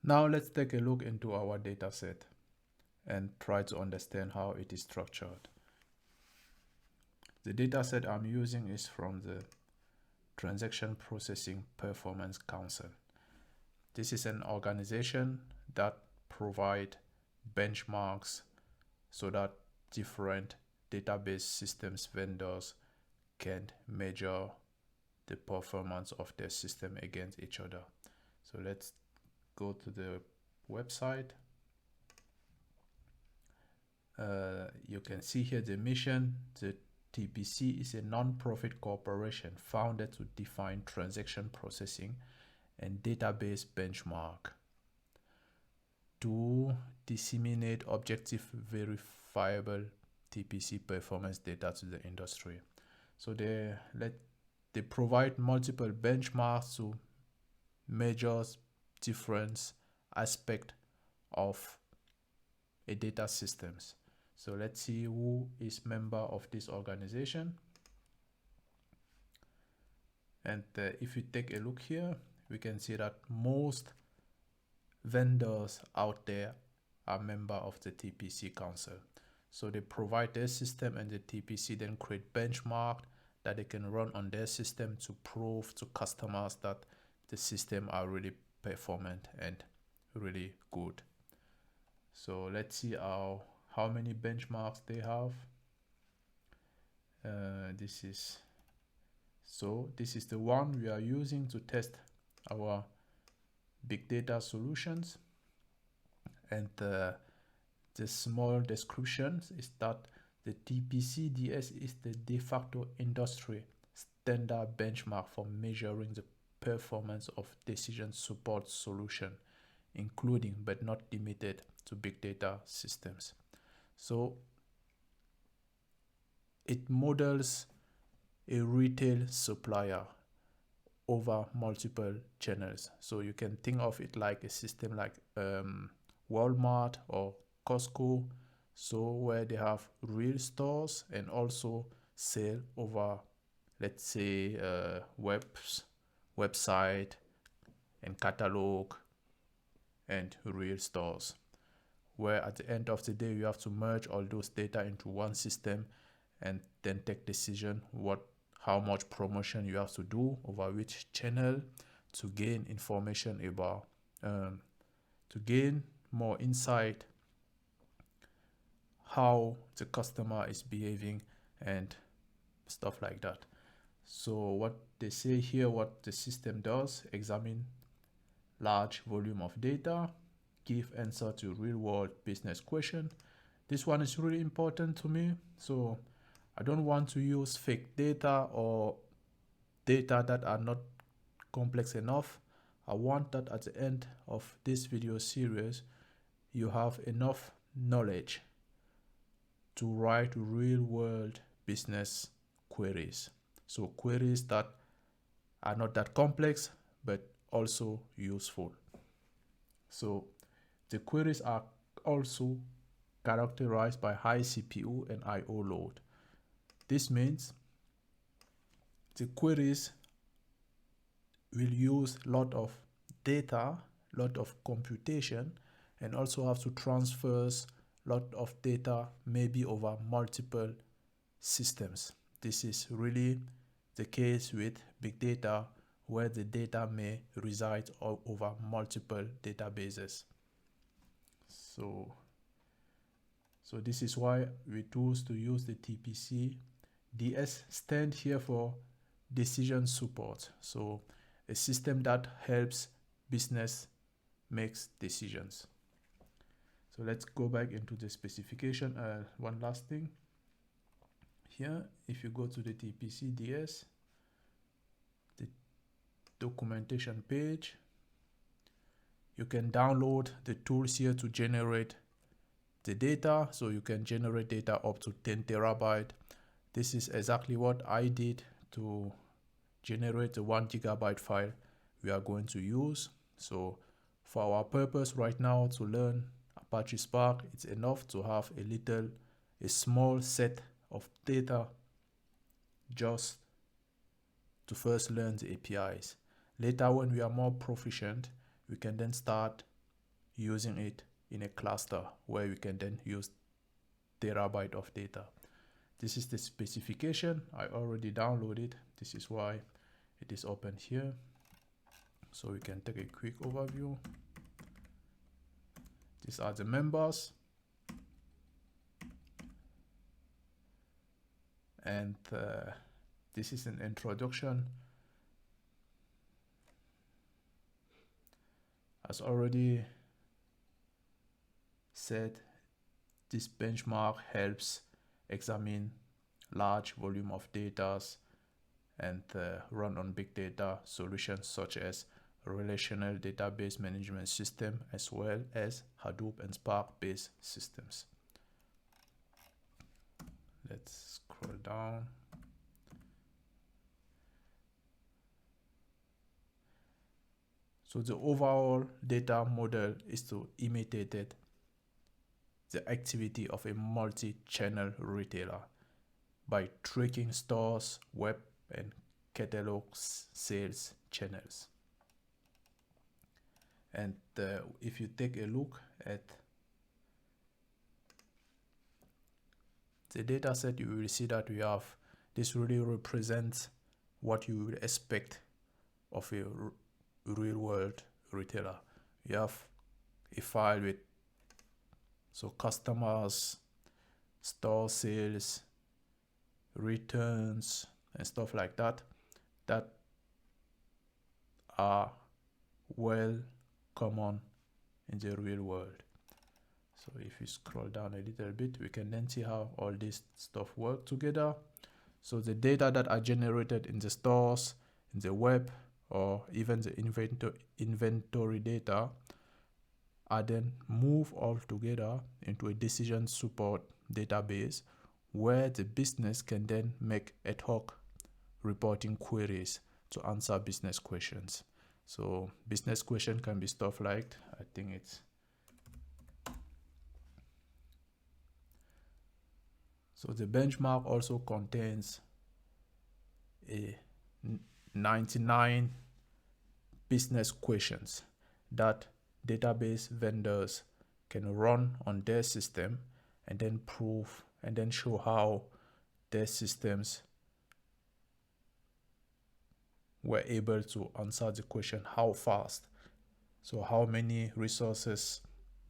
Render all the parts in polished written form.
Now let's take a look into our dataset and try to understand how it is structured. The dataset I'm using is from the Transaction Processing Performance Council. This is an organization that provides benchmarks so that different database systems vendors can measure the performance of their system against each other. So let's go to the website. You can see here the mission. The TPC is a non-profit corporation founded to define transaction processing and database benchmark to disseminate objective, verifiable TPC performance data to the industry. So they provide multiple benchmarks to measure different aspects of a data systems. So let's see who is member of this organization. And if you take a look here, we can see that most vendors out there are member of the TPC Council. So they provide their system and the TPC then create benchmark that they can run on their system to prove to customers that the system are really performant and really good. So let's see how many benchmarks they have. This is the one we are using to test our big data solutions. And the small description is that the TPC DS is the de facto industry standard benchmark for measuring the performance of decision support solution, including but not limited to big data systems. So it models a retail supplier over multiple channels. So you can think of it like a system like Walmart or Costco, so where they have real stores and also sell over, let's say, website and catalog and real stores, where at the end of the day you have to merge all those data into one system and then take decision how much promotion you have to do over which channel to gain information about to gain more insight how the customer is behaving and stuff like that. So what they say here, what the system does: examine large volume of data, give answer to real world business question. This one is really important to me. So I don't want to use fake data or data that are not complex enough. I want that at the end of this video series, you have enough knowledge to write real world business queries. So queries that are not that complex, but also useful. So the queries are also characterized by high CPU and I/O load. This means the queries will use a lot of data, lot of computation, and also have to transfer a lot of data maybe over multiple systems. This is really the case with big data, where the data may reside over multiple databases. So this is why we choose to use the TPC. DS stand here for decision support. So a system that helps business makes decisions. So let's go back into the specification. One last thing here, if you go to the TPC DS, the documentation page, you can download the tools here to generate the data. So you can generate data up to 10 terabyte. This is exactly what I did to generate the 1 gigabyte file we are going to use. So for our purpose right now to learn Apache Spark, it's enough to have a small set of data just to first learn the APIs. Later, when we are more proficient, we can then start using it in a cluster where we can then use terabyte of data. This is the specification. I already downloaded. This is why it is open here. So we can take a quick overview. These are the members. And this is an introduction. As already said, this benchmark helps examine large volume of data and run on big data solutions such as relational database management system, as well as Hadoop and Spark based systems. Let's scroll down. So the overall data model is to imitate the activity of a multi-channel retailer by tracking stores, web, and catalog sales channels. And if you take a look at the data set, you will see that we have this really represents what you would expect of a real world retailer. You have a file with customers, store sales, returns, and stuff like that are well common in the real world. So if you scroll down a little bit, we can then see how all this stuff work together. So the data that are generated in the stores, in the web, or even the inventory data are then moved all together into a decision support database where the business can then make ad hoc reporting queries to answer business questions. So business question can be stuff like, I think it's, so the benchmark also contains a 99 business questions that database vendors can run on their system and then prove and then show how their systems were able to answer the question how fast. So how many resources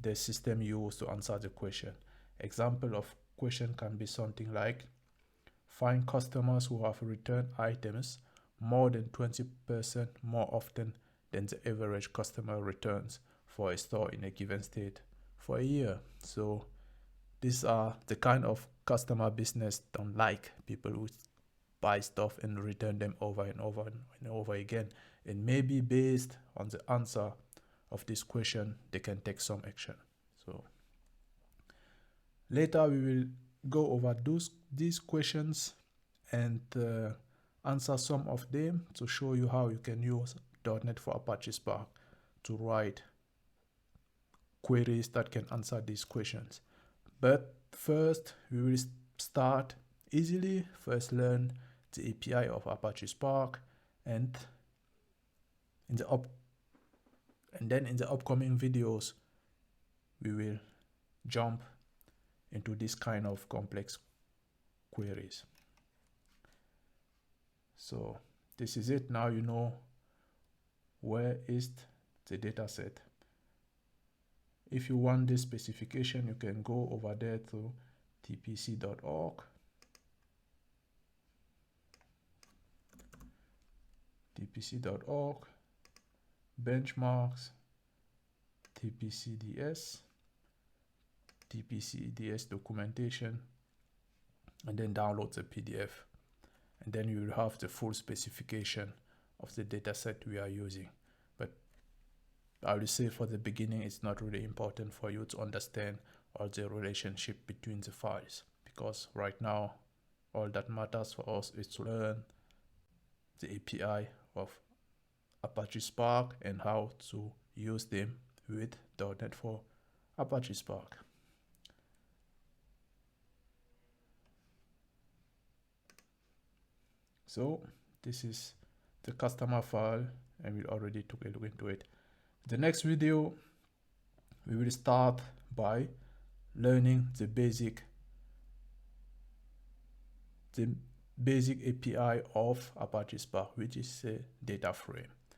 the system used to answer the question. Example of question can be something like, find customers who have returned items more than 20% more often than the average customer returns for a store in a given state for a year. So these are the kind of customer business don't like, people who buy stuff and return them over and over and over again. And maybe based on the answer of this question, they can take some action. So later we will go over these questions and answer some of them to show you how you can use .NET for Apache Spark to write queries that can answer these questions. But first, we will start easily. First, learn the API of Apache Spark, and then in the upcoming videos, we will jump into this kind of complex queries. So this is it. Now you know where is the data set. If you want this specification, you can go over there to tpc.org. tpc.org, benchmarks, tpcds, tpcds documentation, and then download the PDF. And then you will have the full specification of the dataset we are using. But I will say for the beginning, it's not really important for you to understand all the relationship between the files, because right now, all that matters for us is to learn the API of Apache Spark and how to use them with .NET for Apache Spark. So this is the customer file, and we already took a look into it. The next video, we will start by learning the basic API of Apache Spark, which is a data frame.